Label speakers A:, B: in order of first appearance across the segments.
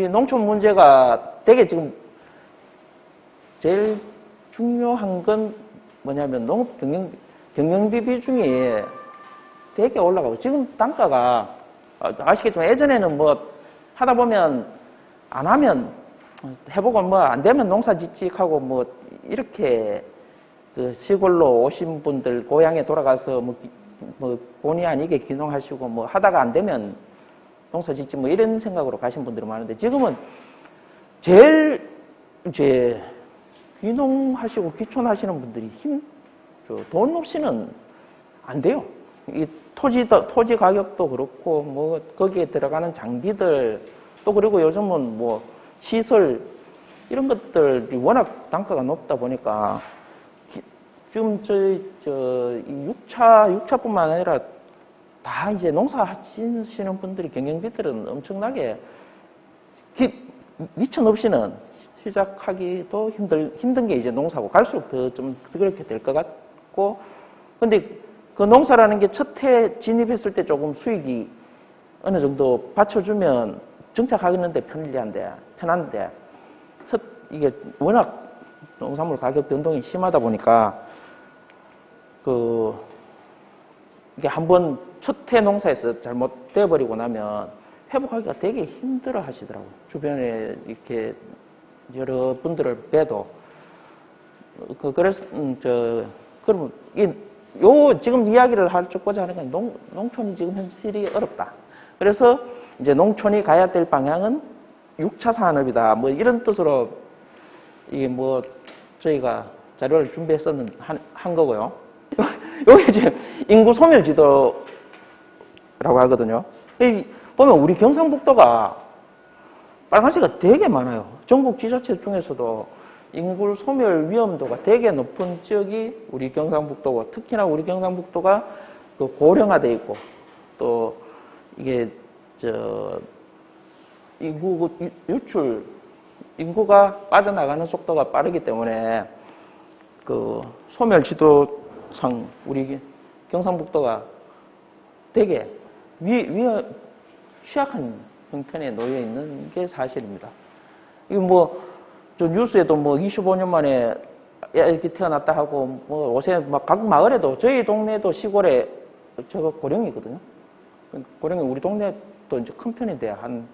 A: 이 농촌 문제가 되게 지금 제일 중요한 건 뭐냐면 경영비 비중이 되게 올라가고, 지금 단가가 아시겠지만 예전에는 뭐 하다 보면 안 하면 해보고 뭐 안 되면 농사 짓지 하고 뭐 이렇게 그 시골로 오신 분들 고향에 돌아가서 뭐 본의 아니게 귀농하시고 뭐 하다가 안 되면 농사 짓지 뭐 이런 생각으로 가신 분들이 많은데, 지금은 제일 이제 귀농하시고 귀촌하시는 분들이 돈 없이는 안 돼요. 이 토지 가격도 그렇고 뭐 거기에 들어가는 장비들 또 그리고 요즘은 뭐 시설 이런 것들이 워낙 단가가 높다 보니까 지금 이 6차뿐만 아니라 다 이제 농사 지으시는 분들이 경영비들은 엄청나게 미천 없이는 시작하기도 힘든 게 이제 농사고, 갈수록 더 좀 그렇게 될 것 같고, 근데 그 농사라는 게 첫 해 진입했을 때 조금 수익이 어느 정도 받쳐주면 정착하는데 편한데 이게 워낙 농산물 가격 변동이 심하다 보니까 이게 한번 첫 해 농사에서 잘못돼 버리고 나면 회복하기가 되게 힘들어 하시더라고요. 주변에 이렇게 여러 분들을 뵈도. 그래서 그러면 지금 이야기를 하고자 하는 건 농촌이 지금 현실이 어렵다. 그래서 이제 농촌이 가야 될 방향은 6차 산업이다. 뭐 이런 뜻으로 이게 뭐 저희가 자료를 준비했었는 한 거고요. 여기 지금 인구 소멸 지도라고 하거든요. 보면 우리 경상북도가 빨간색이 되게 많아요. 전국 지자체 중에서도 인구 소멸 위험도가 되게 높은 지역이 우리 경상북도고, 특히나 우리 경상북도가 그 고령화돼 있고, 또 이게 인구가 빠져나가는 속도가 빠르기 때문에 그 소멸 지도상 우리 경상북도가 되게 취약한 형편에 놓여 있는 게 사실입니다. 이거 뭐 저 뉴스에도 뭐 25년 만에 이렇게 태어났다 하고 뭐 요새 막 각 마을에도, 저희 동네도 시골에 저거 고령이거든요. 고령이 우리 동네도 이제 큰 편인데 한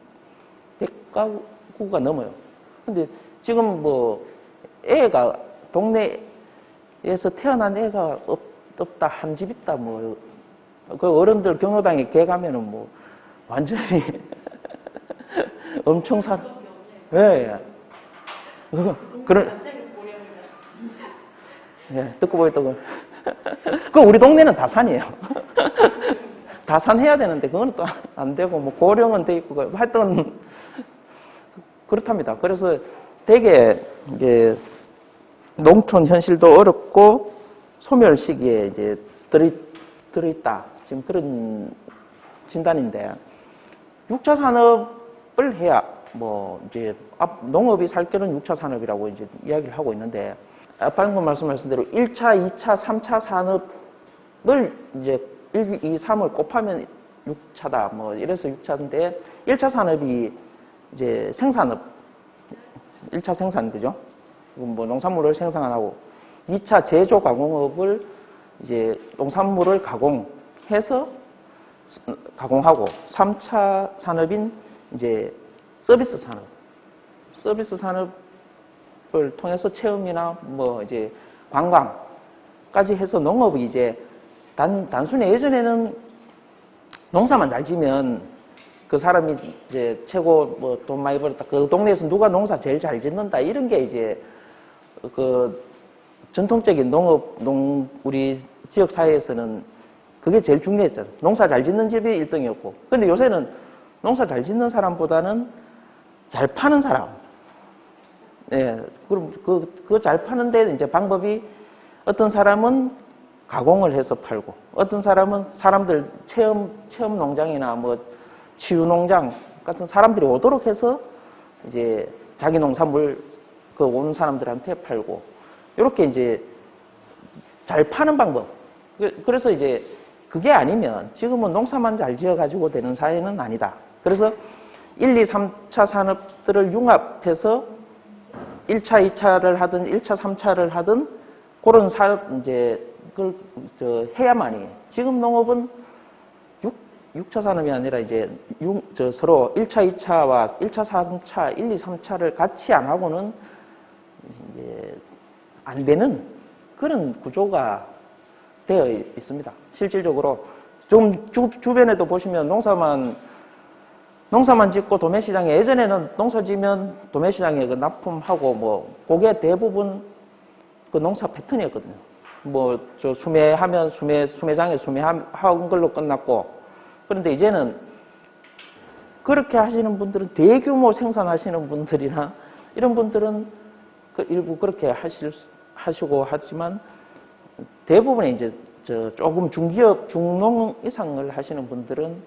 A: 100가구가 넘어요. 근데 지금 뭐 애가 동네에서 태어난 애가 없다, 한 집 있다, 뭐 그 어른들 경로당에 개 가면은 뭐 완전히 엄청 예. 예, 듣고 보였던 그 우리 동네는 다산이에요. 다산 해야 되는데 그건 또 안 되고, 뭐 고령은 돼 있고 하여튼 그렇답니다. 그래서 되게 이제 농촌 현실도 어렵고 소멸 시기에 이제 들어있다, 지금 그런 진단인데, 6차 산업을 해야 뭐 이제 농업이 살 길은 6차 산업이라고 이제 이야기를 하고 있는데, 방금 말씀하신 대로 1차, 2차, 3차 산업을 이제 1, 2, 3을 곱하면 6차다. 뭐 이래서 6차인데, 1차 산업이 이제 생산업, 1차 생산, 그죠? 뭐 농산물을 생산하고, 2차 제조 가공업을 이제 농산물을 가공해서 가공하고, 3차 산업인 이제 서비스 산업. 서비스 산업을 통해서 체험이나 뭐 이제 관광까지 해서 농업이 이제 단순히 예전에는 농사만 잘 지면 그 사람이 이제 최고 뭐 돈 많이 벌었다, 그 동네에서 누가 농사 제일 잘 짓는다, 이런 게 이제 그 전통적인 우리 지역 사회에서는 그게 제일 중요했잖아요. 농사 잘 짓는 집이 1등이었고. 근데 요새는 농사 잘 짓는 사람보다는 잘 파는 사람. 예. 그럼 그거 잘 파는데 이제 방법이, 어떤 사람은 가공을 해서 팔고, 어떤 사람은 사람들 체험 농장이나 뭐 치유 농장 같은 사람들이 오도록 해서 이제 자기 농산물 그 오는 사람들한테 팔고, 이렇게 이제 잘 파는 방법. 그래서 이제 그게 아니면 지금은 농사만 잘 지어가지고 되는 사회는 아니다. 그래서 1, 2, 3차 산업들을 융합해서 1차, 2차를 하든 1차, 3차를 하든 그런 이제 그걸 해야만이. 지금 농업은 6차 산업이 아니라 이제 서로 1차, 2차와 1차, 3차, 1, 2, 3차를 같이 안 하고는 이제 안 되는 그런 구조가 되어 있습니다. 실질적으로 좀 주변에도 보시면 농사만 짓고 도매시장에 예전에는 농사 지면 도매시장에 그 납품하고 뭐 그게 대부분 그 농사 패턴이었거든요. 뭐 저 수매하면 수매장에 수매한 걸로 끝났고, 그런데 이제는 그렇게 하시는 분들은 대규모 생산하시는 분들이나 이런 분들은 그 일부 그렇게 하시고 하지만 대부분의 이제 조금 중기업, 중농 이상을 하시는 분들은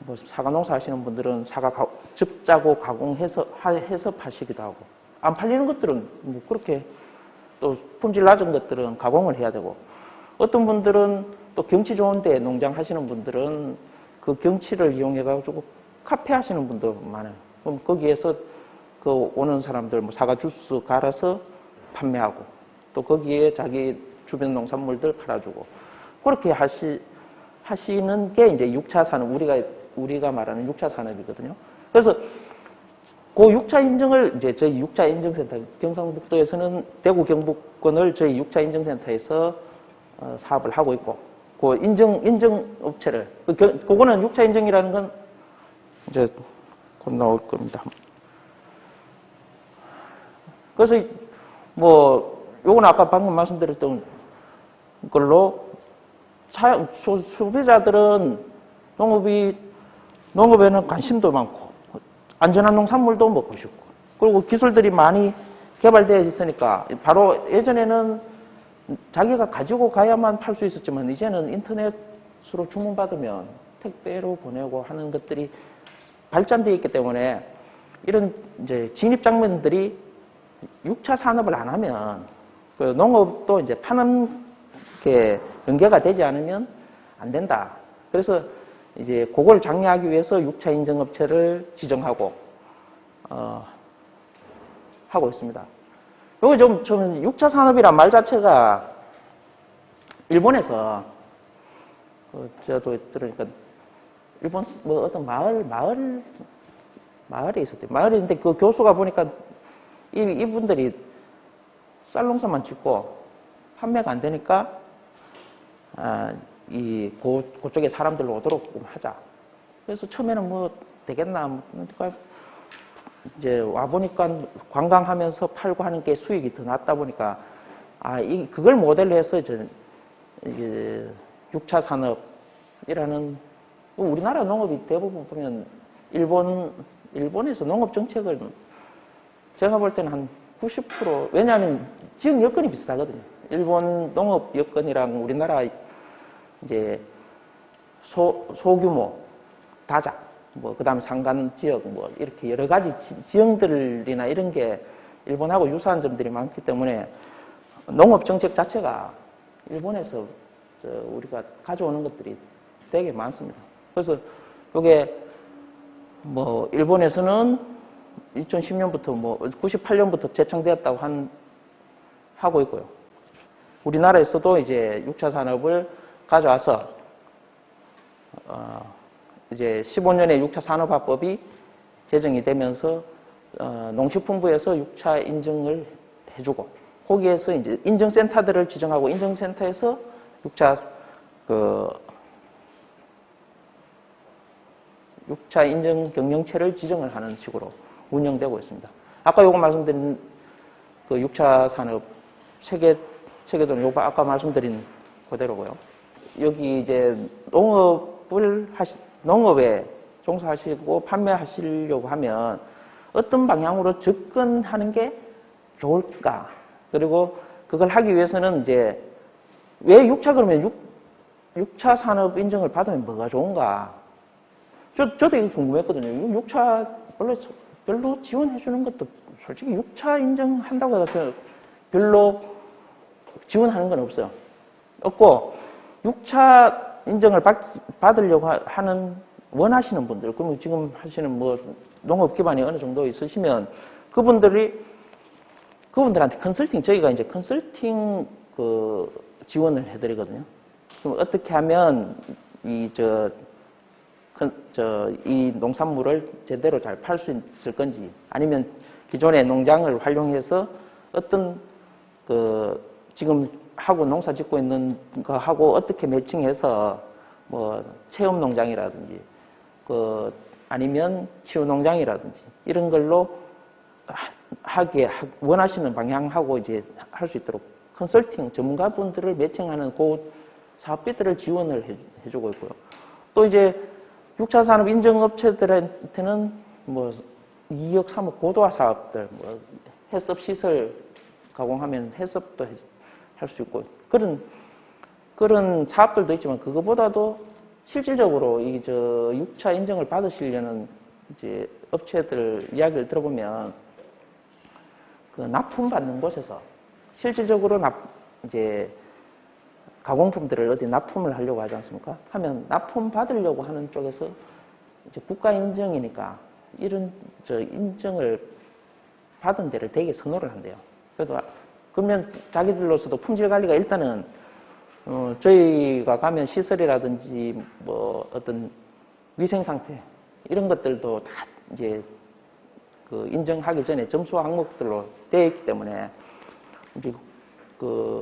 A: 뭐 사과 농사 하시는 분들은 사과 즙 짜고 가공해서 해서 파시기도 하고, 안 팔리는 것들은 뭐 그렇게 또 품질 낮은 것들은 가공을 해야 되고, 어떤 분들은 또 경치 좋은데 농장 하시는 분들은 그 경치를 이용해 가지고 카페 하시는 분도 많아요. 그럼 거기에서 그 오는 사람들 뭐 사과 주스 갈아서 판매하고, 또 거기에 자기 주변 농산물들 팔아주고, 그렇게 하시는 게 이제 6차 산업, 우리가 말하는 6차 산업이거든요. 그래서 그 6차 인증을 이제 저희 6차 인증센터, 경상북도에서는 대구 경북권을 저희 6차 인증센터에서 사업을 하고 있고, 그 인증 업체를, 그거는 6차 인증이라는 건 이제 곧 나올 겁니다. 그래서 뭐 요건 아까 방금 말씀드렸던 걸로 소비자들은 농업에는 관심도 많고 안전한 농산물도 먹고 싶고, 그리고 기술들이 많이 개발되어 있으니까 바로 예전에는 자기가 가지고 가야만 팔 수 있었지만 이제는 인터넷으로 주문받으면 택배로 보내고 하는 것들이 발전되어 있기 때문에 이런 이제 진입 장면들이 6차 산업을 안 하면 그 농업도 이제 파는 게 연계가 되지 않으면 안 된다. 그래서 이제 그걸 장려하기 위해서 6차 인증업체를 지정하고 하고 있습니다. 요거 저는 6차 산업이란 말 자체가 일본에서 저도 들으니까 일본 뭐 어떤 마을에 있었대요. 마을에 있는데 그 교수가 보니까 이분들이 쌀 농사만 짓고 판매가 안 되니까 그쪽에 사람들로 오도록 하자. 그래서 처음에는 뭐 되겠나, 이제 와보니까 관광하면서 팔고 하는 게 수익이 더 낮다 보니까, 그걸 모델로 해서 이게 6차 산업이라는, 우리나라 농업이 대부분 보면 일본에서 농업 정책을 제가 볼 때는 한 90%, 왜냐하면 지역 여건이 비슷하거든요. 일본 농업 여건이랑 우리나라 이제 소규모 다작, 그 다음에 산간 지역, 이렇게 여러 가지 지형들이나 이런 게 일본하고 유사한 점들이 많기 때문에 농업 정책 자체가 일본에서 우리가 가져오는 것들이 되게 많습니다. 그래서 이게 일본에서는 2010년부터 98년부터 제청되었다고 하고 있고요. 우리나라에서도 이제 6차 산업을 가져와서 이제 15년에 6차 산업화법이 제정이 되면서 농식품부에서 6차 인증을 해주고, 거기에서 이제 인증센터들을 지정하고 인증센터에서 6차 인증 경영체를 지정을 하는 식으로 운영되고 있습니다. 아까 요거 말씀드린 그 6차 산업 체계도는 요거 아까 말씀드린 그대로고요. 여기 이제 농업에 종사하시고 판매하시려고 하면 어떤 방향으로 접근하는 게 좋을까? 그리고 그걸 하기 위해서는 이제 왜 6차 그러면 6차 산업 인증을 받으면 뭐가 좋은가? 저도 이게 궁금했거든요. 6차 별로 지원해 주는 것도 솔직히 6차 인증한다고 해서 별로 지원하는 건 없어요. 없고 6차 인증을 받으려고 하는 원하시는 분들, 그러면 지금 하시는 뭐 농업 기반이 어느 정도 있으시면 그분들한테 컨설팅, 저희가 이제 컨설팅 그 지원을 해드리거든요. 그럼 어떻게 하면 이 농산물을 제대로 잘 팔 수 있을 건지, 아니면 기존의 농장을 활용해서 어떤 지금 농사 짓고 있는 거하고 어떻게 매칭해서 뭐 체험 농장이라든지 아니면 치유 농장이라든지 이런 걸로 원하시는 방향하고 이제 할 수 있도록 컨설팅 전문가분들을 매칭하는 그 사업비들을 지원을 해주고 있고요. 또 이제 6차 산업 인증업체들한테는 뭐 2억, 3억 고도화 사업들, 뭐 해썹 시설 가공하면 해썹도 할 수 있고 그런 사업들도 있지만, 그거보다도 실질적으로 6차 인증을 받으시려는 이제 업체들 이야기를 들어보면 그 납품 받는 곳에서 실질적으로 이제 가공품들을 어디 납품을 하려고 하지 않습니까? 하면 납품 받으려고 하는 쪽에서 이제 국가 인증이니까 이런 인증을 받은 데를 되게 선호를 한대요. 그러면 자기들로서도 품질 관리가 일단은 저희가 가면 시설이라든지 뭐 어떤 위생 상태 이런 것들도 다 이제 그 인정하기 전에 점수 항목들로 되어 있기 때문에 이제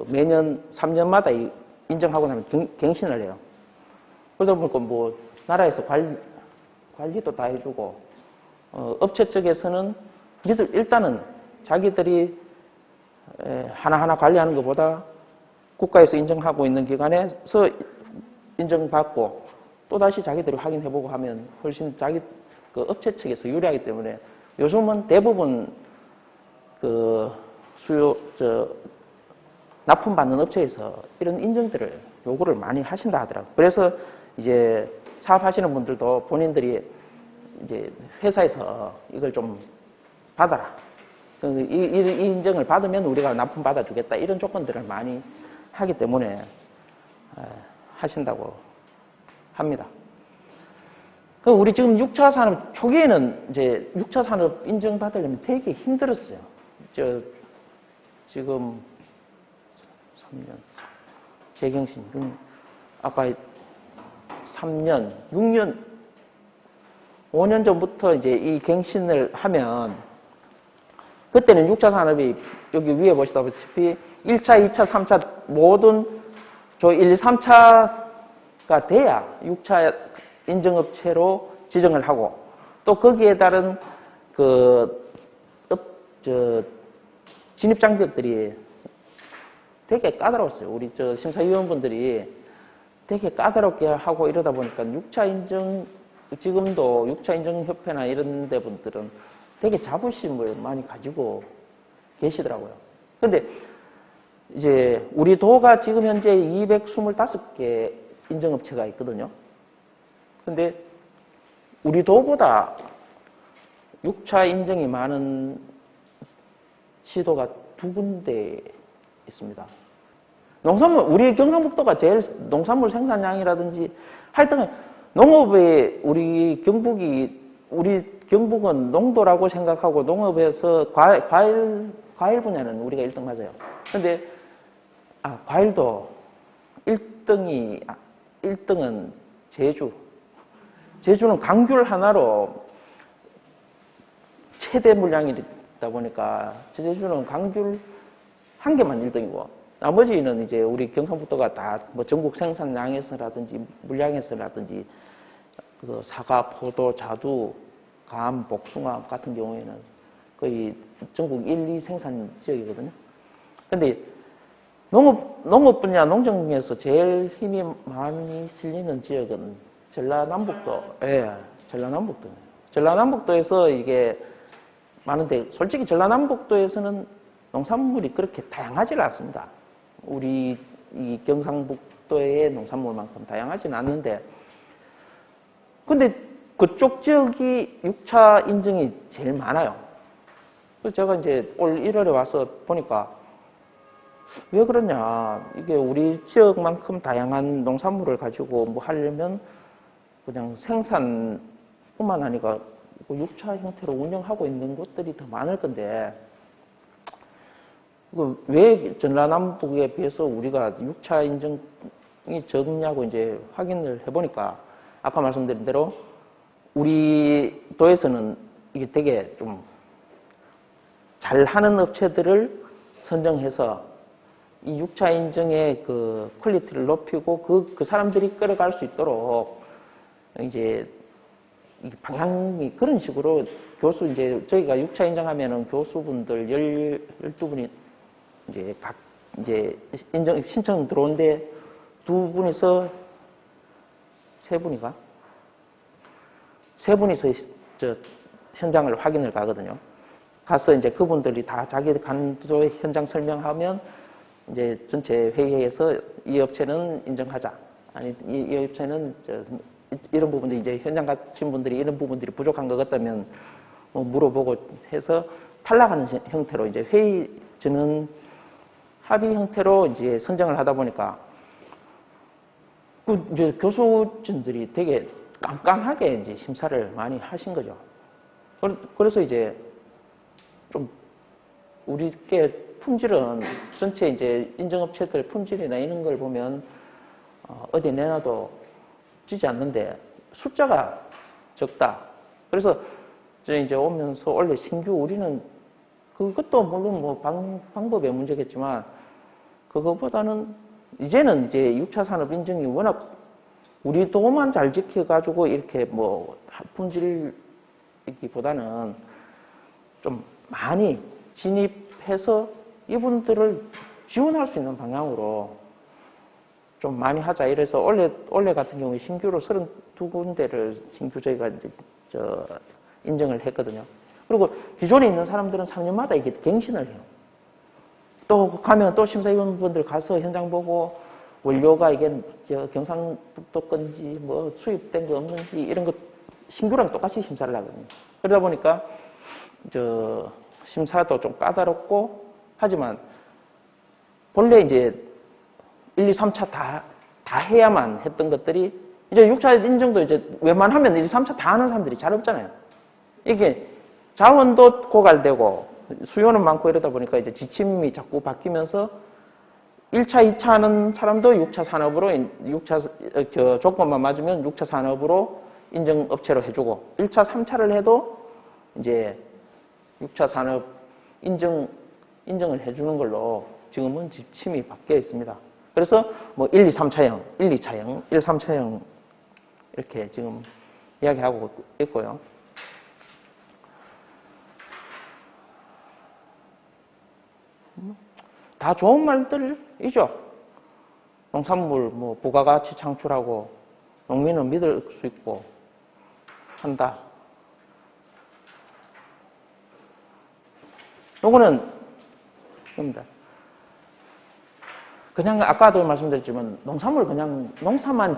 A: 매년 3년마다 인정하고 나면 갱신을 해요. 그러다 보니까 뭐 나라에서 관리도 다 해주고 업체 쪽에서는 일단은 자기들이 하나하나 관리하는 것보다 국가에서 인정하고 있는 기관에서 인정받고 또다시 자기들이 확인해보고 하면 훨씬 업체 측에서 유리하기 때문에 요즘은 대부분 납품받는 업체에서 이런 인증들을 요구를 많이 하신다 하더라고요. 그래서 이제 사업하시는 분들도 본인들이 이제 회사에서 이걸 좀 받아라. 이 인증을 받으면 우리가 납품 받아주겠다. 이런 조건들을 많이 하기 때문에 하신다고 합니다. 우리 지금 6차 산업 초기에는 이제 6차 산업 인증 받으려면 되게 힘들었어요. 지금 3년, 재경신, 아까 3년, 6년, 5년 전부터 이제 이 갱신을 하면 그때는 6차 산업이 여기 위에 보시다시피 1차, 2차, 3차 모든 1, 3차가 돼야 6차 인증업체로 지정을 하고 또 거기에 따른 진입장벽들이 되게 까다로웠어요. 우리 심사위원분들이 되게 까다롭게 하고 이러다 보니까 6차 인증, 지금도 6차 인증협회나 이런 데 분들은 되게 자부심을 많이 가지고 계시더라고요. 근데 이제 우리 도가 지금 현재 225개 인증업체가 있거든요. 근데 우리 도보다 6차 인증이 많은 시도가 2군데 있습니다. 우리 경상북도가 제일 농산물 생산량이라든지 하여튼 농업에 우리 경북은 농도라고 생각하고 농업에서 과일 분야는 우리가 1등 맞아요. 근데 과일도 1등은 제주는 감귤 하나로 최대 물량이다 보니까 제주는 감귤 한 개만 1등이고 나머지는 이제 우리 경상북도가 다 뭐 전국 생산량에서라든지 물량에서라든지 사과, 포도, 자두, 감, 복숭아 같은 경우에는 거의 전국 1, 2 생산 지역이거든요. 근데 농업 분야 농정 중에서 제일 힘이 많이 실리는 지역은 전라남북도. 예, 전라남북도. 전라남북도에서 이게 많은데 솔직히 전라남북도에서는 농산물이 그렇게 다양하지 않습니다. 우리 이 경상북도의 농산물만큼 다양하지는 않는데 근데 그쪽 지역이 6차 인증이 제일 많아요. 그래서 제가 이제 올 1월에 와서 보니까 왜 그러냐. 이게 우리 지역만큼 다양한 농산물을 가지고 뭐 하려면 그냥 생산뿐만 아니라 6차 형태로 운영하고 있는 곳들이 더 많을 건데, 왜 전라남북에 비해서 우리가 6차 인정이 적냐고 이제 확인을 해보니까, 아까 말씀드린 대로 우리 도에서는 이게 되게 좀 잘하는 업체들을 선정해서 이 6차 인정의 그 퀄리티를 높이고 그 사람들이 끌어갈 수 있도록 이제 방향이 그런 식으로 교수 이제 저희가 6차 인정하면은 교수분들 12분이 이제 각 이제 인정 신청 들어온데 2분에서 3분이가 3분이서 저 현장을 확인을 가거든요. 가서 이제 그분들이 다 자기 간도 현장 설명하면 이제 전체 회의에서 이 업체는 인정하자. 아니 이 업체는 이런 부분들이 이제 현장 가신 분들이 이런 부분들이 부족한 것 같다면 뭐 물어보고 해서 탈락하는 형태로 이제 회의 저는 합의 형태로 이제 선정을 하다 보니까 그 이제 교수진들이 되게 깜깜하게 이제 심사를 많이 하신 거죠. 그래서 이제 좀 우리께 품질은 전체 이제 인정업체들 품질이나 이런 걸 보면 어디 내놔도 지지 않는데 숫자가 적다. 그래서 저 이제 오면서 원래 신규 우리는 그것도 물론 뭐 방법의 문제겠지만 그거보다는 이제는 이제 6차 산업 인증이 워낙 우리 도만 잘 지켜가지고 이렇게 뭐 품질이기보다는 좀 많이 진입해서 이분들을 지원할 수 있는 방향으로 좀 많이 하자. 이래서 원래 같은 경우에 신규로 32군데를 신규 저희가 이제 인정을 했거든요. 그리고 기존에 있는 사람들은 3년마다 이게 갱신을 해요. 또 가면 또 심사위원분들 가서 현장 보고 원료가 이게 경상북도 건지 뭐 수입된 거 없는지 이런 거 신규랑 똑같이 심사를 하거든요. 그러다 보니까 심사도 좀 까다롭고 하지만 본래 이제 1, 2, 3차 다 해야만 했던 것들이 이제 6차 인정도 이제 웬만하면 1, 2, 3차 다 하는 사람들이 잘 없잖아요. 이게 자원도 고갈되고 수요는 많고 이러다 보니까 이제 지침이 자꾸 바뀌면서 1차, 2차 하는 사람도 6차 산업으로 6차 조건만 맞으면 6차 산업으로 인정업체로 해주고 1차, 3차를 해도 이제 6차 산업 인정을 해주는 걸로 지금은 지침이 바뀌어 있습니다. 그래서 뭐 1, 2, 3차형, 1, 2차형, 1, 3차형 이렇게 지금 이야기하고 있고요. 다 좋은 말들이죠. 농산물 뭐 부가가치 창출하고 농민은 믿을 수 있고 한다. 요거는 입니다. 그냥 아까도 말씀드렸지만 농산물 그냥 농사만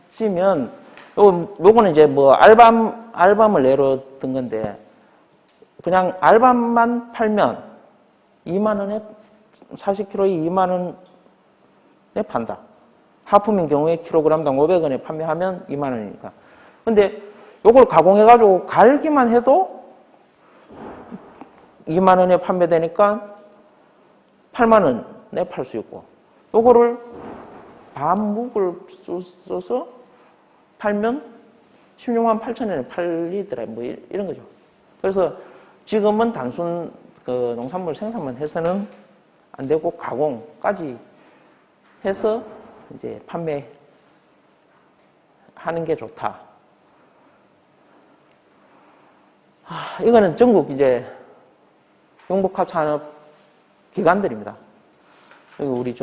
A: 지으면 요거는 이제 뭐 알밤을 예로 든 건데 그냥 알밤만 팔면 2만 원에 40kg에 2만 원에 판다. 하품인 경우에 킬로그램당 500원에 판매하면 2만 원이니까. 근데 요걸 가공해가지고 갈기만 해도 2만 원에 판매되니까 8만 원에 팔 수 있고, 요거를 반묵을 써서 팔면 16만 8천 원에 팔리더라. 뭐 이런 거죠. 그래서 지금은 단순 그 농산물 생산만 해서는 안 되고 가공까지 해서 이제 판매하는 게 좋다. 이거는 전국 이제 용복합 산업 기관들입니다. 여기 우리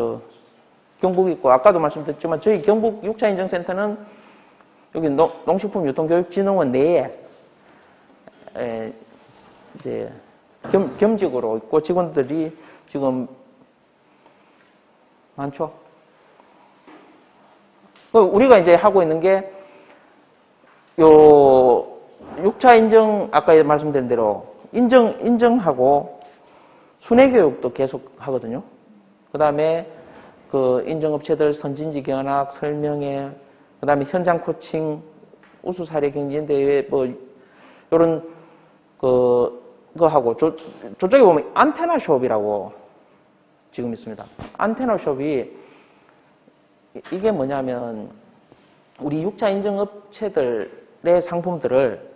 A: 경북 있고 아까도 말씀드렸지만 저희 경북 6차 인정센터는 여기 농식품유통교육진흥원 내에 이제 겸직으로 있고 직원들이 지금 많죠. 우리가 이제 하고 있는 게 요 6차 인정 아까 말씀드린 대로 인정하고 순회 교육도 계속 하거든요. 그 다음에 그 인정업체들 선진지 견학, 설명회, 그다음에 현장 코칭, 우수 사례 경진 대회 뭐 이런 그거 하고 저쪽에 보면 안테나 숍이라고 지금 있습니다. 안테나 숍이 이게 뭐냐면 우리 6차 인증 업체들의 상품들을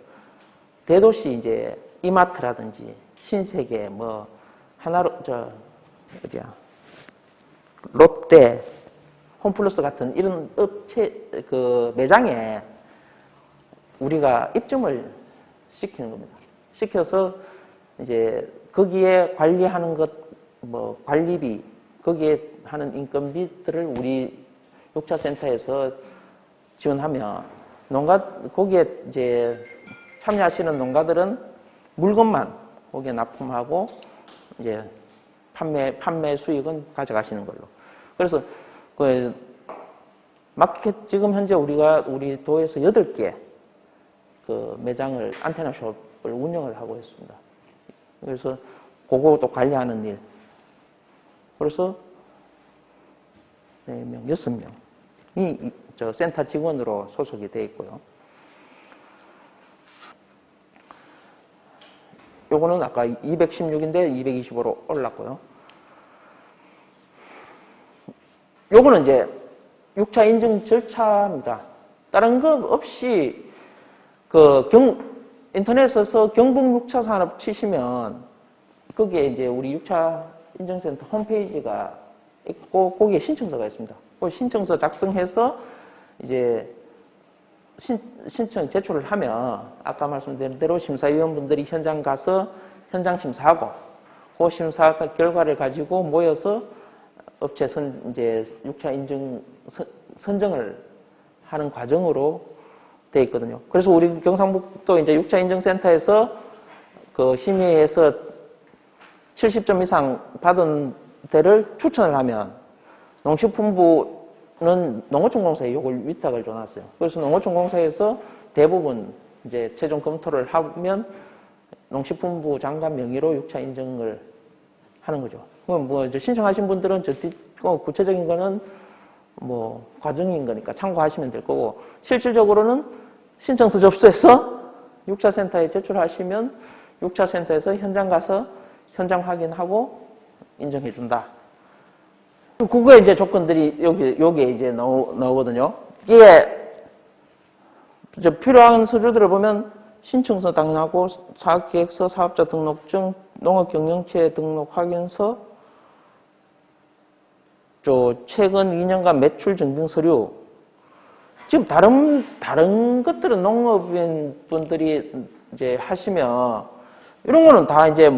A: 대도시 이제 이마트라든지 신세계 뭐 하나로 어디야 롯데, 홈플러스 같은 이런 업체 그 매장에 우리가 입점을 시키는 겁니다. 시켜서 이제 거기에 관리하는 것, 뭐 관리비, 거기에 하는 인건비들을 우리 6차 센터에서 지원하면 거기에 이제 참여하시는 농가들은 물건만 거기에 납품하고 이제 판매 수익은 가져가시는 걸로. 그래서 그 마켓 지금 현재 우리 도에서 8개 그 매장을 안테나 숍을 운영을 하고 있습니다. 그래서 그것도 관리하는 일. 그래서 4명, 6명이 저 센터 직원으로 소속이 되어 있고요. 요거는 아까 216인데 225로 올랐고요. 요거는 이제 6차 인증 절차입니다. 다른 거 없이 인터넷에서 경북 6차 산업 치시면 거기에 이제 우리 6차 인증센터 홈페이지가 있고 거기에 신청서가 있습니다. 그 신청서 작성해서 이제 신청 제출을 하면 아까 말씀드린 대로 심사위원분들이 현장 가서 현장 심사하고 그 심사 결과를 가지고 모여서 업체 이제 6차 인증 선정을 하는 과정으로 되어 있거든요. 그래서 우리 경상북도 이제 6차 인증센터에서 그 심의에서 70점 이상 받은 데를 추천을 하면 농식품부는 농어촌공사에 이걸 위탁을 줘놨어요. 그래서 농어촌공사에서 대부분 이제 최종 검토를 하면 농식품부 장관 명의로 6차 인증을 하는 거죠. 그럼 뭐 이제 신청하신 분들은 구체적인 거는 뭐 과정인 거니까 참고하시면 될 거고 실질적으로는 신청서 접수해서 6차 센터에 제출하시면 6차 센터에서 현장 가서 현장 확인하고 인정해 준다. 그거에 이제 조건들이 여기에 이제 나오거든요. 이게 이제 필요한 서류들을 보면 신청서 당연하고 사업계획서, 사업자 등록증, 농업경영체 등록 확인서, 최근 2년간 매출 증빙 서류. 지금 다른 것들은 농업인 분들이 이제 하시면 이런 거는 다 이제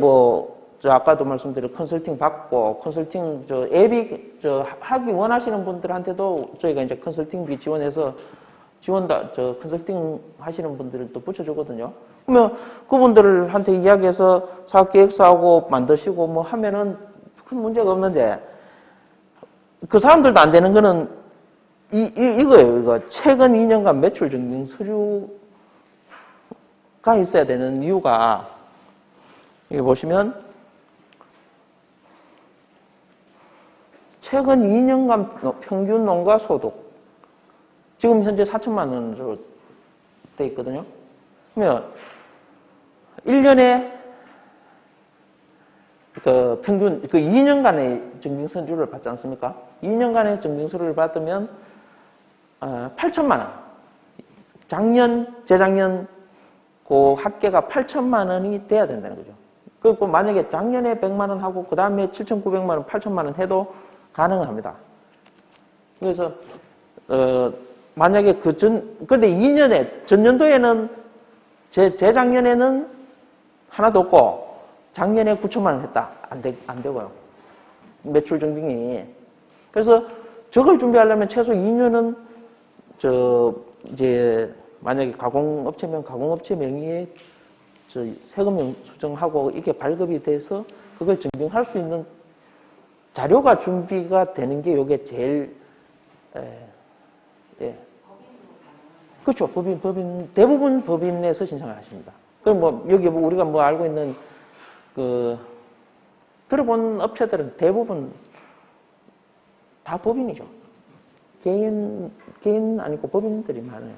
A: 아까도 말씀드린 컨설팅 받고 컨설팅 앱이 하기 원하시는 분들한테도 저희가 이제 컨설팅비 지원해서 컨설팅 하시는 분들을 또 붙여주거든요. 그러면 그분들한테 이야기해서 사업계획서하고 만드시고 뭐 하면은 큰 문제가 없는데 그 사람들도 안 되는 거는 이거예요. 이거 최근 2년간 매출 증빙 서류가 있어야 되는 이유가 여기 보시면 최근 2년간 평균 농가 소득 지금 현재 4천만 원으로 돼 있거든요. 그러면 1년에 평균 2년간의 증빙서류를 받지 않습니까? 2년간의 증빙서류를 받으면 8천만 원. 재작년 그 합계가 8천만 원이 돼야 된다는 거죠. 그리고 만약에 작년에 100만 원 하고 그 다음에 7,900만 원, 8천만 원 해도 가능합니다. 그래서 만약에 근데 2년에 전년도에는 재작년에는 하나도 없고 작년에 9천만 원 했다. 안 되고요. 매출 증빙이. 그래서 저걸 준비하려면 최소 2년은 이제 만약에 가공업체면 가공업체 명의의 세금 수정하고 이게 발급이 돼서 그걸 증빙할 수 있는 자료가 준비가 되는 게 이게 제일 그렇죠. 대부분 법인에서 신청을 하십니다. 그럼 여기 우리가 알고 있는 들어본 업체들은 대부분 다 법인이죠. 개인 아니고 법인들이 많아요.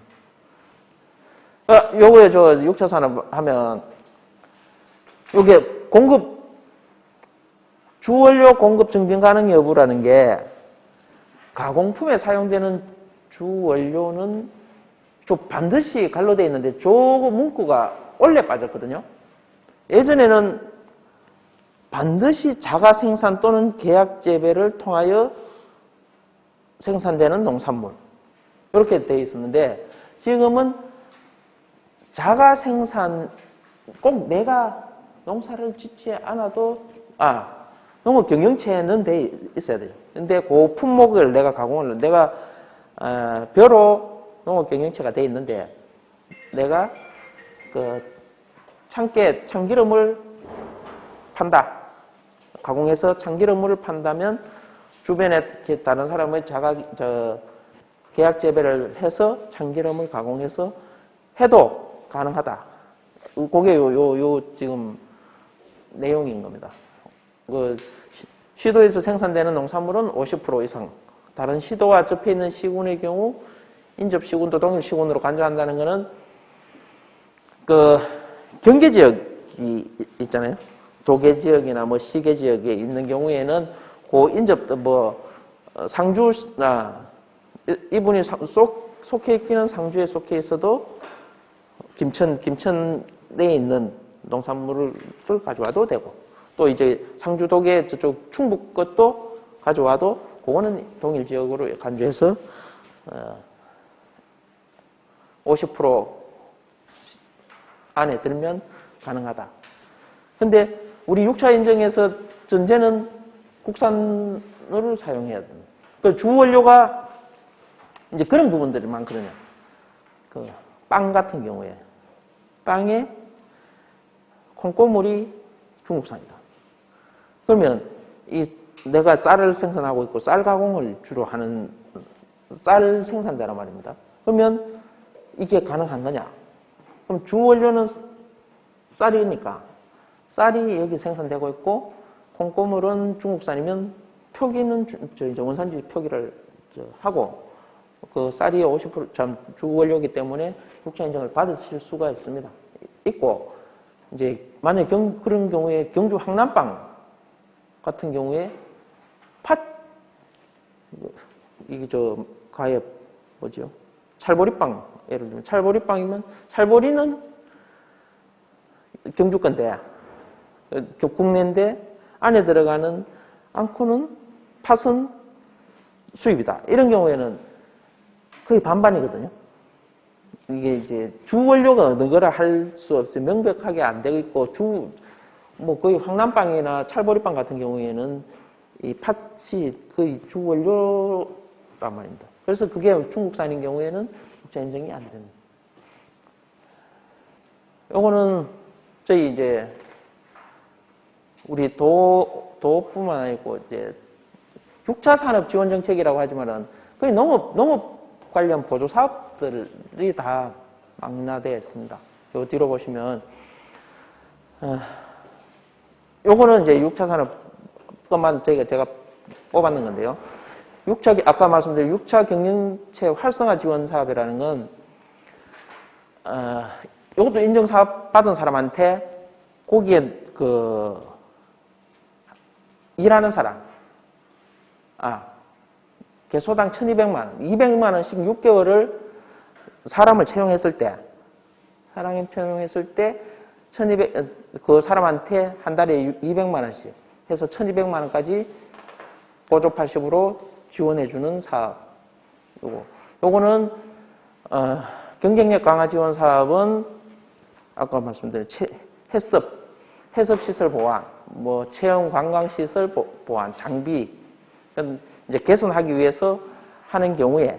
A: 요거에 저 6차 산업 하면, 요게 주원료 공급 증빙 가능 여부라는 게 가공품에 사용되는 주원료는 반드시 간로되어 있는데 저거 문구가 원래 빠졌거든요. 예전에는 반드시 자가 생산 또는 계약 재배를 통하여 생산되는 농산물 이렇게 되어 있었는데 지금은 자가 생산 꼭 내가 농사를 짓지 않아도 농업 경영체는 돼 있어야 돼요. 근데 그 품목을 내가 가공을 내가 벼로 농업 경영체가 돼 있는데 내가 그 참기름을 판다. 가공해서 참기름을 판다면 주변에 다른 사람의 계약 재배를 해서 참기름을 가공해서 해도 가능하다. 그게 요 지금 내용인 겁니다. 시도에서 생산되는 농산물은 50% 이상. 다른 시도와 접해 있는 시군의 경우 인접 시군도 동일 시군으로 간주한다는 것은 경계 지역이 있잖아요. 도계 지역이나 시계 지역에 있는 경우에는 인접 상주나 이분이 속해 있기는 상주에 속해 있어도 김천 내에 있는 농산물을 가져와도 되고 또 이제 상주도계 저쪽 충북 것도 가져와도 그거는 동일 지역으로 간주해서 50% 안에 들면 가능하다. 근데 우리 6차 인증에서 전제는 국산을 사용해야 됩니다. 그 주원료가 이제 그런 부분들이 많거든요. 빵 같은 경우에 빵에 콩고물이 중국산이다. 그러면 내가 쌀을 생산하고 있고 쌀 가공을 주로 하는 쌀 생산자란 말입니다. 그러면 이게 가능한 거냐? 그럼 주원료는 쌀이니까 쌀이 여기 생산되고 있고 콩고물은 중국산이면 표기는 이제 원산지 표기를 하고 그 쌀이 50% 주원료이기 때문에 국제 인정을 받으실 수가 있고 이제 만약 그런 경우에 경주 황남빵 같은 경우에 이게 가에 찰보리빵 예를 들면 찰보리빵이면 찰보리는 경주 건데 국내인데 안에 들어가는 앙코는 팥은 수입이다. 이런 경우에는 거의 반반이거든요. 이게 이제 주원료가 어느 거라 할 수 없죠. 명백하게 안 되고 있고 거의 황남빵이나 찰보리빵 같은 경우에는 이 팥이 거의 주원료란 말입니다. 그래서 그게 중국산인 경우에는 국제 인정이 안 됩니다. 요거는 저희 이제 우리 도뿐만 아니고 이제 6차 산업 지원 정책이라고 하지만은 거의 농업 관련 보조 사업들이 다 망라되어 있습니다. 요 뒤로 보시면 요거는 이제 6차 산업 것만 제가 뽑았는 건데요. 아까 말씀드린 6차 경영체 활성화 지원 사업이라는 건 요것도 인증 사업 받은 사람한테 거기에 일하는 사람 개소당 1,200만 원, 200만 원씩 6개월을 사람을 채용했을 때 그 사람한테 한 달에 200만 원씩 해서 1,200만 원까지 보조 80으로 지원해주는 사업. 요거는 경쟁력 강화 지원 사업은 아까 말씀드린 해섭시설 보완, 체험 관광시설 보완, 장비 이제 개선하기 위해서 하는 경우에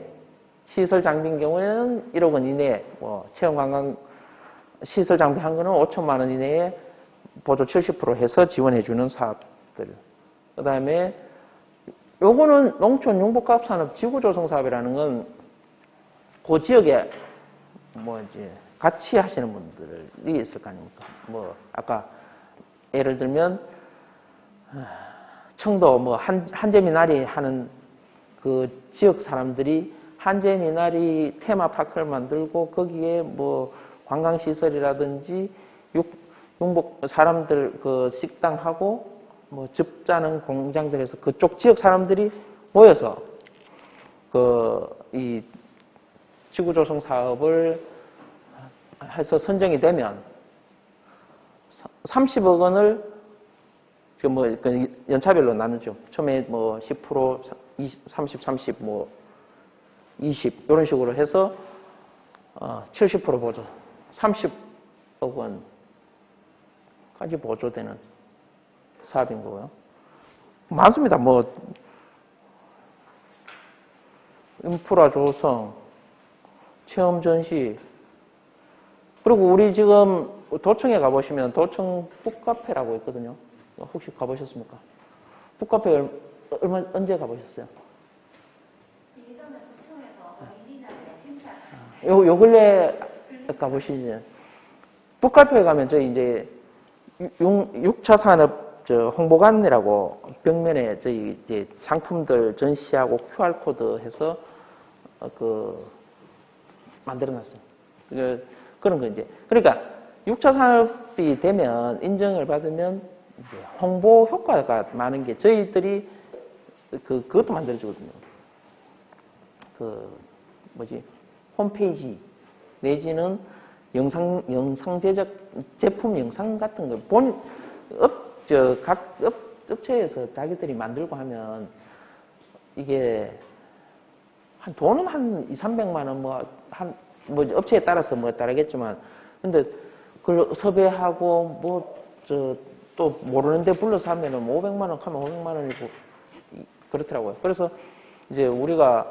A: 시설 장비인 경우에는 1억 원 이내에 체험 관광 시설 장비한 거는 5천만 원 이내에 보조 70% 해서 지원해주는 사업들. 그 다음에 요거는 농촌 융복합산업 지구조성 사업이라는 건 그 지역에 이제 같이 하시는 분들이 있을 거 아닙니까? 아까 예를 들면 청도 한재미나리 하는 그 지역 사람들이 한재 미나리 테마파크를 만들고 거기에 뭐 관광시설이라든지 융복 사람들 그 식당하고 뭐 즙 짜는 공장들에서 그쪽 지역 사람들이 모여서 이 지구조성 사업을 해서 선정이 되면 30억 원을 지금 뭐 연차별로 나누죠. 처음에 뭐 10%, 30, 30, 뭐 20 이런 식으로 해서 70% 보조, 30억 원까지 보조되는 사업인 거고요. 많습니다. 뭐 인프라 조성, 체험 전시, 그리고 우리 지금 도청에 가보시면 도청 북카페라고 있거든요. 혹시 가보셨습니까? 북카페 언제 가보셨어요?
B: 예전에 도청에서 어린이날에 행사.
A: 요 근래 가보시죠. 북카페에 가면 저희 이제 6차 산업 홍보관이라고 벽면에 저희 이제 상품들 전시하고 QR코드 해서 만들어놨어요. 그런 거 이제. 그러니까 6차 산업이 되면 인정을 받으면 이제 홍보 효과가 많은 게 저희들이 그것도 만들어주거든요. 홈페이지 내지는 영상 제작 제품 영상 같은 걸 각 업체에서 자기들이 만들고 하면 이게 돈은 한 200~300만 원 뭐 업체에 따라서 뭐 다르겠지만 근데 그걸 섭외하고 또 모르는데 불러서 하면은 500만 원 하면 500만 원이고 그렇더라고요. 그래서 이제 우리가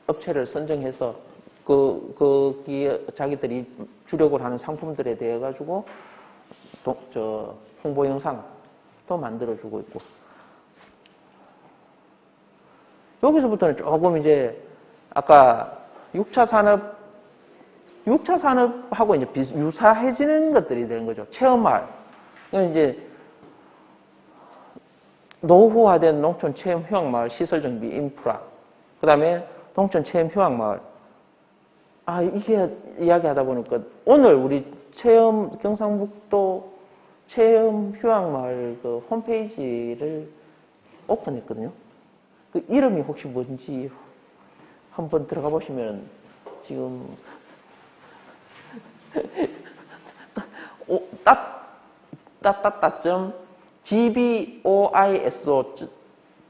A: 업체를 선정해서 거기에 자기들이 주력을 하는 상품들에 대해 가지고 홍보 영상도 만들어주고 있고. 여기서부터는 조금 이제 아까 6차 산업하고 이제 유사해지는 것들이 되는 거죠. 체험마을. 이제 노후화된 농촌 체험 휴양마을 시설 정비 인프라. 그 다음에 농촌 체험 휴양마을. 이게 이야기하다 보니까 오늘 우리 경상북도 체험 휴양마을 홈페이지를 오픈했거든요. 그 이름이 혹시 뭔지 한번 들어가 보시면 지금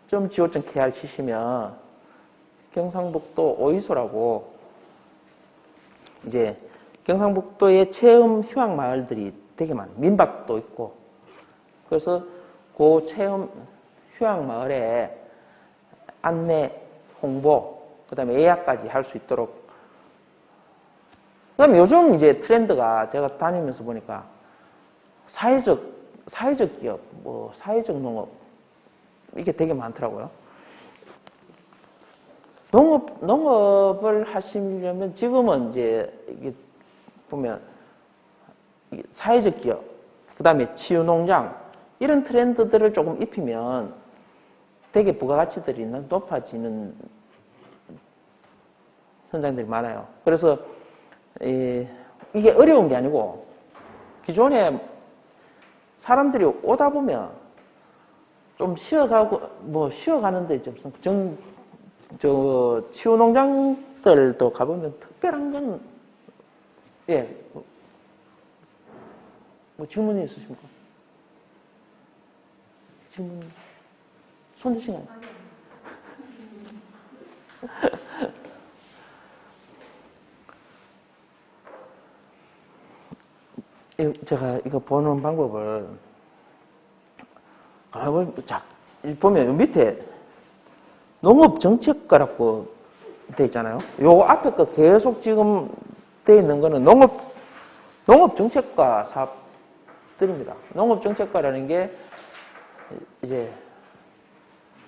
A: gboiso.go.kr 치시면 경상북도 오이소라고 이제 경상북도의 체험 휴양 마을들이 되게 많아요. 민박도 있고. 그래서 그 체험 휴양 마을에 안내, 홍보, 그 다음에 예약까지 할 수 있도록. 그 다음에 요즘 이제 트렌드가 제가 다니면서 보니까 사회적 기업, 사회적 농업, 이게 되게 많더라고요. 농업을 하시려면 지금은 이제 이게 보면 사회적 기업, 그 다음에 치유농장, 이런 트렌드들을 조금 입히면 되게 부가가치들이 높아지는 현장들이 많아요. 그래서 이게 어려운 게 아니고 기존에 사람들이 오다 보면 좀 쉬어가는데 치유농장들도 가보면 특별한 건 질문이 있으십니까? 질문 손 드시나요? 제가 이거 보는 방법을 보면 밑에 농업정책과라고 돼 있잖아요. 요 앞에 거 계속 지금 돼 있는 거는 농업정책과 사업들입니다. 농업정책과라는 게 이제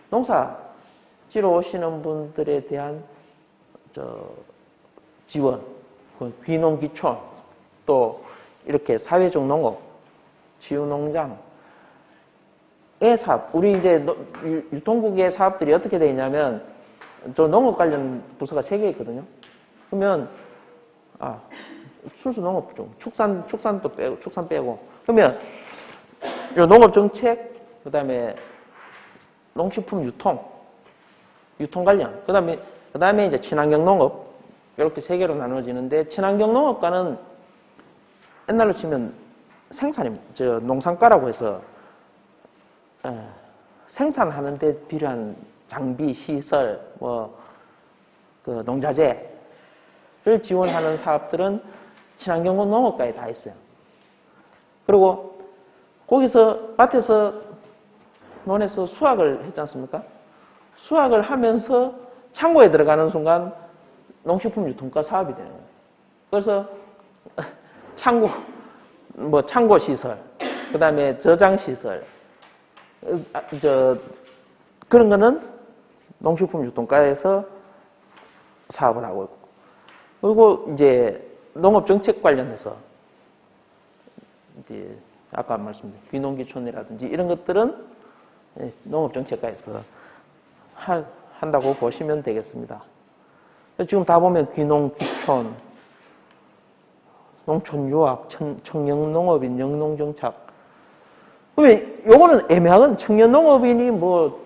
A: 농사지러 오시는 분들에 대한 지원, 귀농귀촌, 또 이렇게 사회적 농업, 치유농장, 사업, 우리 이제 유통국의 사업들이 어떻게 되어 있냐면, 저 농업 관련 부서가 3개 있거든요. 그러면, 순수 농업부죠. 축산도 빼고, 축산 빼고. 그러면, 요 농업정책, 그 다음에 농식품 유통 관련, 그 다음에 이제 친환경 농업, 이렇게 3개로 나눠지는데, 친환경 농업과는 옛날로 치면 농산가라고 해서, 생산하는 데 필요한 장비, 시설, 농자재를 지원하는 사업들은 친환경 농업과에 다 있어요. 그리고 거기서 밭에서 논에서 수확을 했지 않습니까? 수확을 하면서 창고에 들어가는 순간 농식품 유통과 사업이 되는 거예요. 그래서 창고 시설, 그 다음에 저장 시설, 그런 거는 농식품 유통과에서 사업을 하고 있고. 그리고 이제 농업 정책 관련해서 이제 아까 말씀드린 귀농귀촌이라든지 이런 것들은 농업 정책과에서 한다고 보시면 되겠습니다. 지금 다 보면 귀농귀촌, 농촌유학, 청년농업인, 영농정착. 그러면 요거는 애매하거든. 청년농업인이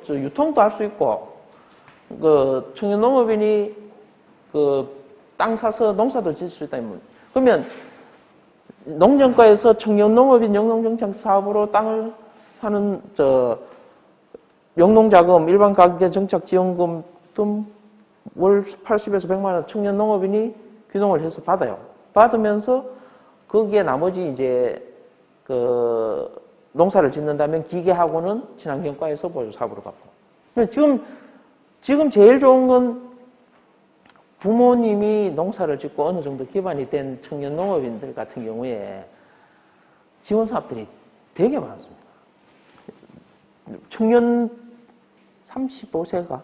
A: 유통도 할 수 있고, 청년농업인이 땅 사서 농사도 지을 수 있다. 그러면 농정과에서 청년농업인, 영농정착 사업으로 땅을 사는, 영농자금, 일반 가계정착지원금 등 월 80에서 100만 원 청년농업인이 귀농을 해서 받아요. 받으면서 거기에 나머지 이제 농사를 짓는다면 기계하고는 친환경과에서 보조 사업으로 받고. 지금 제일 좋은 건 부모님이 농사를 짓고 어느 정도 기반이 된 청년 농업인들 같은 경우에 지원 사업들이 되게 많습니다. 청년 35세가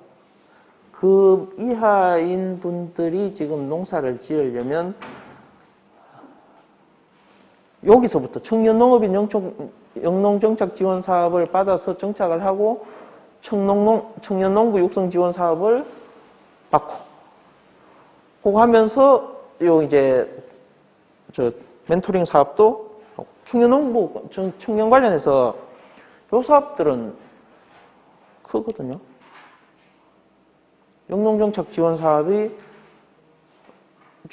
A: 그 이하인 분들이 지금 농사를 지으려면 여기서부터 청년농업인 영농정착 지원 사업을 받아서 정착을 하고 청년농부 육성 지원 사업을 받고 그거 하면서 멘토링 사업도 청년농부 청년 관련해서 요 사업들은 크거든요. 영농정착 지원 사업이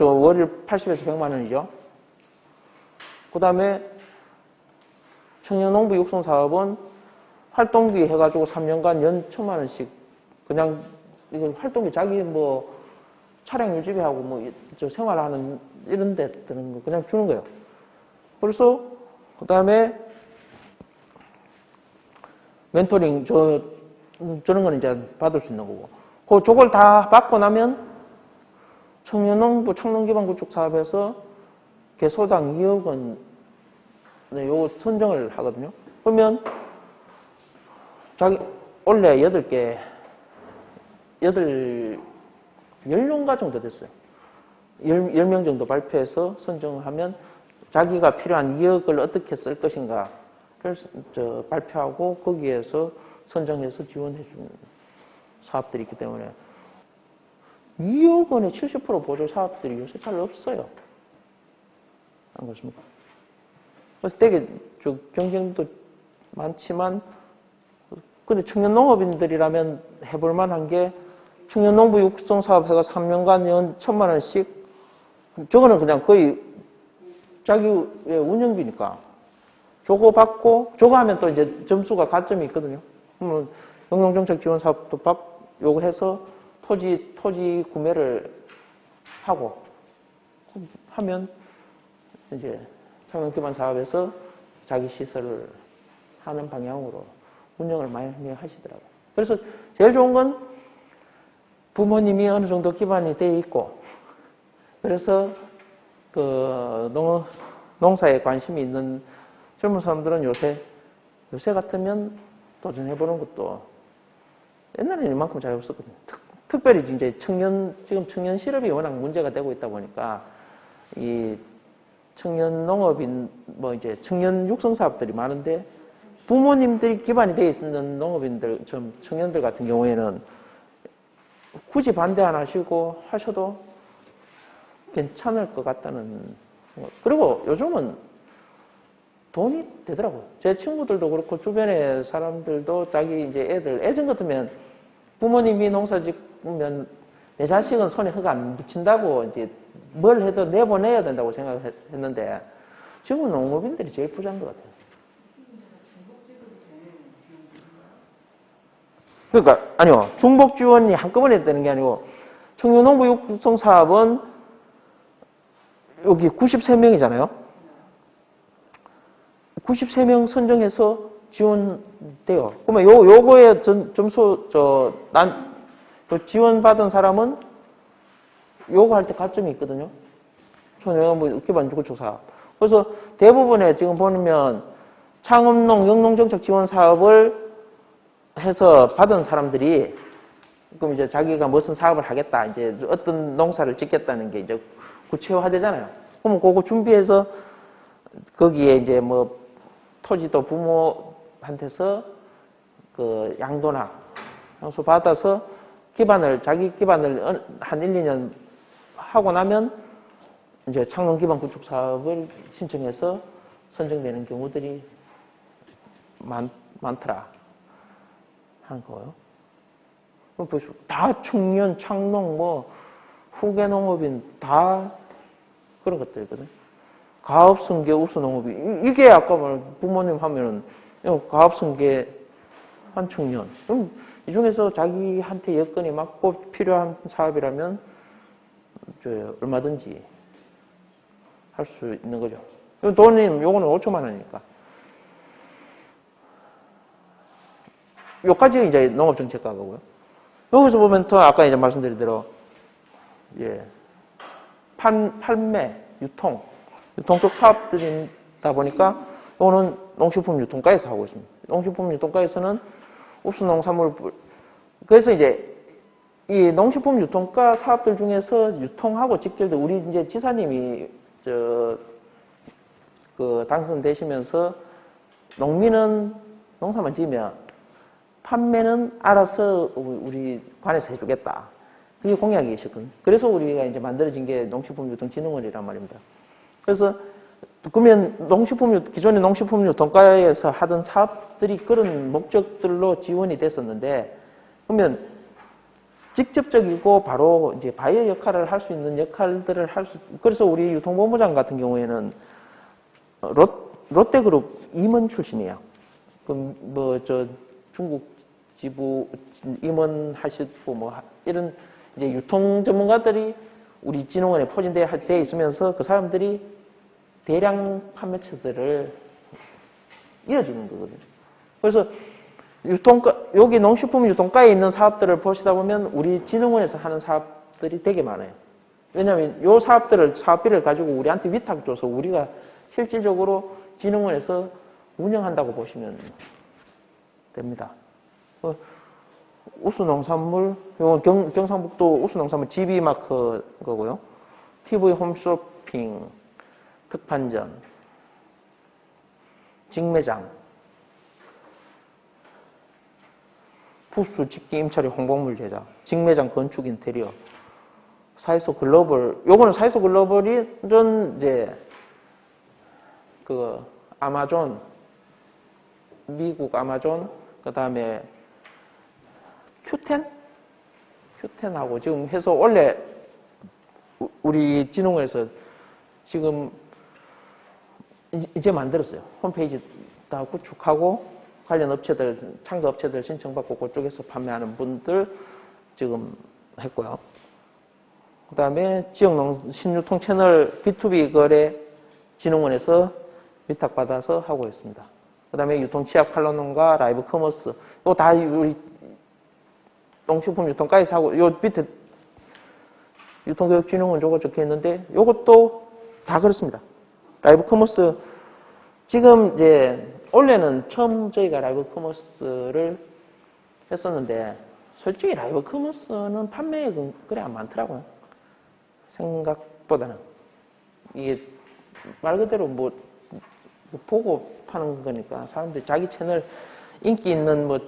A: 월일 80에서 100만 원이죠. 그 다음에 청년농부 육성 사업은 활동비 해가지고 3년간 연 1,000만 원씩 그냥 이건 활동비 자기 차량 유지비하고 생활하는 이런 데 드는 거 그냥 주는 거예요. 그래서 그 다음에 멘토링 저런 건 이제 받을 수 있는 거고. 저걸 다 받고 나면 청년농부 창농기반구축 사업에서 개소당 2억 원 요 선정을 하거든요. 그러면 원래 10명가 정도 됐어요. 10명 정도 발표해서 선정하면 자기가 필요한 2억을 어떻게 쓸 것인가를 발표하고 거기에서 선정해서 지원해 주는 사업들이 있기 때문에 2억 원의 70% 보조 사업들이 요새 잘 없어요. 안 그렇습니까? 그래서 되게 경쟁도 많지만 근데 청년농업인들이라면 해볼 만한 게 청년농부 육성 사업 해가 3년간 연 1,000만 원씩 저거는 그냥 거의 자기의 운영비니까 저거 받고 저거 하면 또 이제 점수가 가점이 있거든요. 그러면 영농정책 지원 사업도 요거 해서 토지 구매를 하고 하면 이제 청년기반 사업에서 자기 시설을 하는 방향으로 운영을 많이 하시더라고요. 그래서 제일 좋은 건 부모님이 어느 정도 기반이 돼 있고 그래서 농사에 관심이 있는 젊은 사람들은 요새 같으면 도전해보는 것도 옛날에는 이만큼 잘 없었거든요. 특별히 이제 지금 청년 실업이 워낙 문제가 되고 있다 보니까 이 청년 농업인, 이제 청년 육성 사업들이 많은데 부모님들이 기반이 되어 있는 농업인들, 좀 청년들 같은 경우에는 굳이 반대 안 하시고 하셔도 괜찮을 것 같다는 생각. 그리고 요즘은 돈이 되더라고요. 제 친구들도 그렇고 주변의 사람들도 자기 이제 애들, 예전 같으면 부모님이 농사 짓으면 내 자식은 손에 흙 안 묻힌다고 이제 뭘 해도 내보내야 된다고 생각했는데 지금은 농업인들이 제일 부자인 것 같아요. 그러니까 아니요. 중복 지원이 한꺼번에 되는 게 아니고 청년농부 육성 사업은 여기 93명이잖아요. 93명 선정해서 지원돼요. 그러면 요거에 점수 지원받은 사람은 요거 할 때 가점이 있거든요. 청년농부 기반주거조사. 그래서 대부분의 지금 보면 창업농 영농정책 지원 사업을 해서 받은 사람들이 그럼 이제 자기가 무슨 사업을 하겠다, 이제 어떤 농사를 짓겠다는 게 이제 구체화되잖아요. 그러면 그거 준비해서 거기에 이제 뭐 토지도 부모한테서 그 양도나 양수 받아서 자기 기반을 한 1, 2년 하고 나면 이제 창농 기반 구축 사업을 신청해서 선정되는 경우들이 많더라 하는 거예요. 보시고 다 청년, 창농, 뭐 후계 농업인 다 그런 것들이거든. 가업승계, 우수농업인 이게 아까 말한 부모님 하면은 가업승계 한 청년. 그럼 이 중에서 자기한테 여건이 맞고 필요한 사업이라면 얼마든지 할 수 있는 거죠. 돈이 요거는 5천만 원이니까. 요까지 이제 농업정책 가고요. 여기서 보면 또 아까 이제 말씀드린 대로 예, 판매, 유통 쪽 사업들이다 보니까 요거는 농식품 유통가에서 하고 있습니다. 농식품 유통가에서는 읍수농산물 그래서 이제 이 농식품 유통가 사업들 중에서 유통하고 직결된 우리 이제 지사님이 당선되시면서 농민은 농사만 지으면 판매는 알아서 우리 관에서 해주겠다. 그게 공약이셨거든요. 그래서 우리가 이제 만들어진 게 농식품유통진흥원이란 말입니다. 그래서 그러면 기존의 농식품유통가에서 하던 사업들이 그런 목적들로 지원이 됐었는데 그러면 직접적이고 바로 이제 바이어 역할을 할 수 있는 역할들을 그래서 우리 유통본부장 같은 경우에는 롯데그룹 임원 출신이에요. 중국 지부 임원 하시고 이런 이제 유통 전문가들이 우리 진흥원에 포진돼 있으면서 그 사람들이 대량 판매처들을 이어주는 거거든요. 그래서 여기 농식품 유통가에 있는 사업들을 보시다 보면 우리 진흥원에서 하는 사업들이 되게 많아요. 왜냐하면 이 사업비를 가지고 우리한테 위탁 줘서 우리가 실질적으로 진흥원에서 운영한다고 보시면 됩니다. 우수농산물, 이건 경상북도 우수농산물 GB마크 거고요. TV 홈쇼핑, 특판전, 직매장, 부수, 집기, 임차리, 홍보물 제작, 직매장, 건축, 인테리어, 사이소 글로벌. 요거는 사이소 글로벌이 이제 아마존, 미국 아마존, 그 다음에 큐텐하고 지금 해서 원래 우리 진흥원에서 지금 이제 만들었어요. 홈페이지 다 구축하고 관련 업체들, 창조업체들 신청받고 그쪽에서 판매하는 분들 지금 했고요. 그 다음에 지역 신유통 채널 B2B 거래 진흥원에서 위탁받아서 하고 있습니다. 그 다음에 유통취약 판로농가 라이브 커머스 이거 다 우리 농식품 유통가에서 하고 요 밑에 유통교육진흥원 저거 적혀 있는데 요것도 다 그렇습니다. 라이브 커머스 지금 이제 원래는 처음 저희가 라이브 커머스를 했었는데 솔직히 라이브 커머스는 판매액은 그래 안 많더라고요. 생각보다는 이게 말 그대로 보고 파는 거니까 사람들이 자기 채널 인기 있는 뭐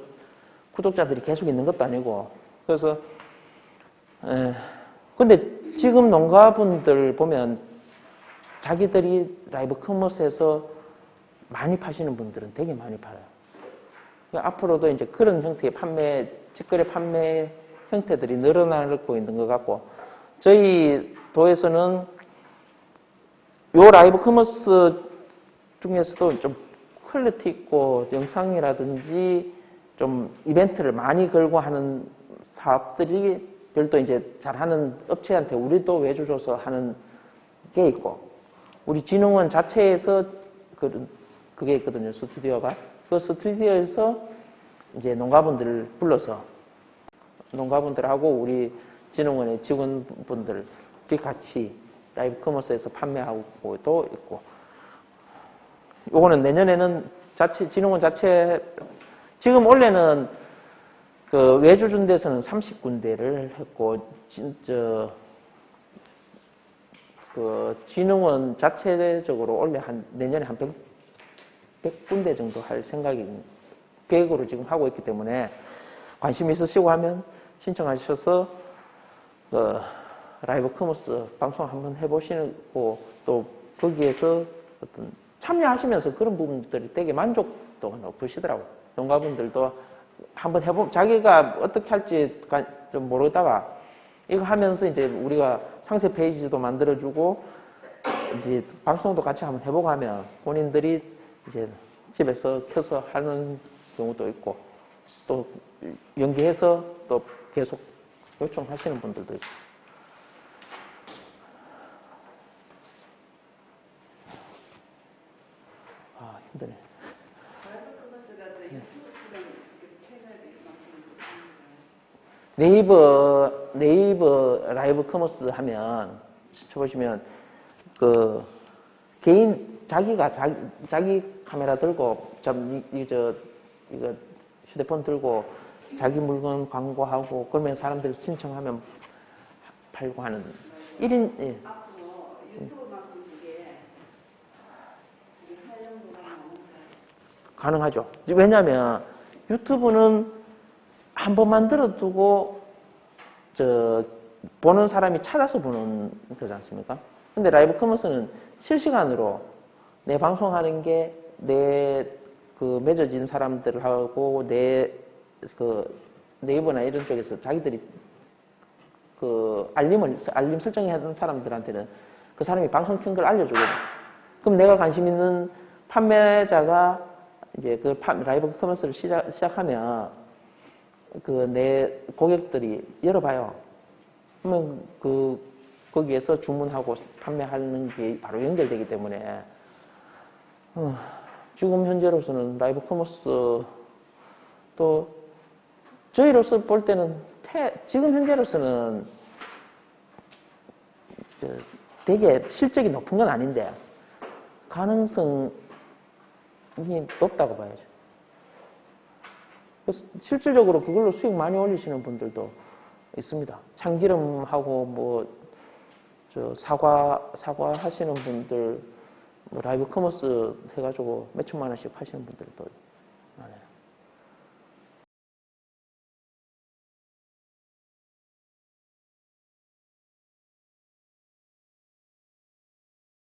A: 구독자들이 계속 있는 것도 아니고 그래서 근데 지금 농가분들 보면 자기들이 라이브 커머스에서 많이 파시는 분들은 되게 많이 팔아요. 앞으로도 이제 그런 형태의 직거래 판매 형태들이 늘어나고 있는 것 같고 저희 도에서는 요 라이브 커머스 중에서도 좀 퀄리티 있고 영상이라든지 좀 이벤트를 많이 걸고 하는 사업들이 별도 이제 잘하는 업체한테 우리도 외주 줘서 하는 게 있고 우리 진흥원 자체에서 그게 있거든요. 스튜디오가. 그 스튜디오에서 이제 농가분들을 불러서 농가분들하고 우리 진흥원의 직원분들이 같이 라이브 커머스에서 판매하고도 있고 요거는 내년에는 진흥원 자체 지금 원래는 그 외주 준 데서는 30군데를 했고 그 진흥원 자체적으로 원래 내년에 한 100군데 정도 할 계획으로 지금 하고 있기 때문에 관심 있으시고 하면 신청하셔서 라이브 커머스 방송 한번 해보시고 또 거기에서 어떤 참여하시면서 그런 부분들이 되게 만족도가 높으시더라고요. 농가분들도 한번 자기가 어떻게 할지 좀 모르다가 이거 하면서 이제 우리가 상세 페이지도 만들어주고 이제 방송도 같이 한번 해보고 하면 본인들이 이제 집에서 켜서 하는 경우도 있고 또 연계해서 또 계속 요청하시는 분들도 있고. 아, 힘드네. 네이버 라이브 커머스 하면 쳐보시면 그 개인 자기 카메라 들고 이거 휴대폰 들고 자기 물건 광고하고 그러면 사람들 신청하면 팔고 하는 1인 예.
B: 앞으로 유튜브만큼 그게
A: 가능하죠. 왜냐하면 유튜브는 한번 만들어두고 보는 사람이 찾아서 보는 거지 않습니까? 근데 라이브 커머스는 실시간으로 내 방송하는 게 내 그 맺어진 사람들하고 내 그 네이버나 이런 쪽에서 자기들이 그 알림 설정하는 사람들한테는 그 사람이 방송 킨 걸 알려주거든. 그럼 내가 관심 있는 판매자가 이제 그 라이브 커머스를 시작하면 그 내 고객들이 열어봐요. 그러면 거기에서 주문하고 판매하는 게 바로 연결되기 때문에 지금 현재로서는 라이브 커머스 또 저희로서 볼 때는 지금 현재로서는 되게 실적이 높은 건 아닌데 가능성이 높다고 봐야죠. 그래서 실질적으로 그걸로 수익 많이 올리시는 분들도 있습니다. 참기름하고 사과 하시는 분들, 라이브 커머스 해가지고 몇 천만 원씩 하시는 분들도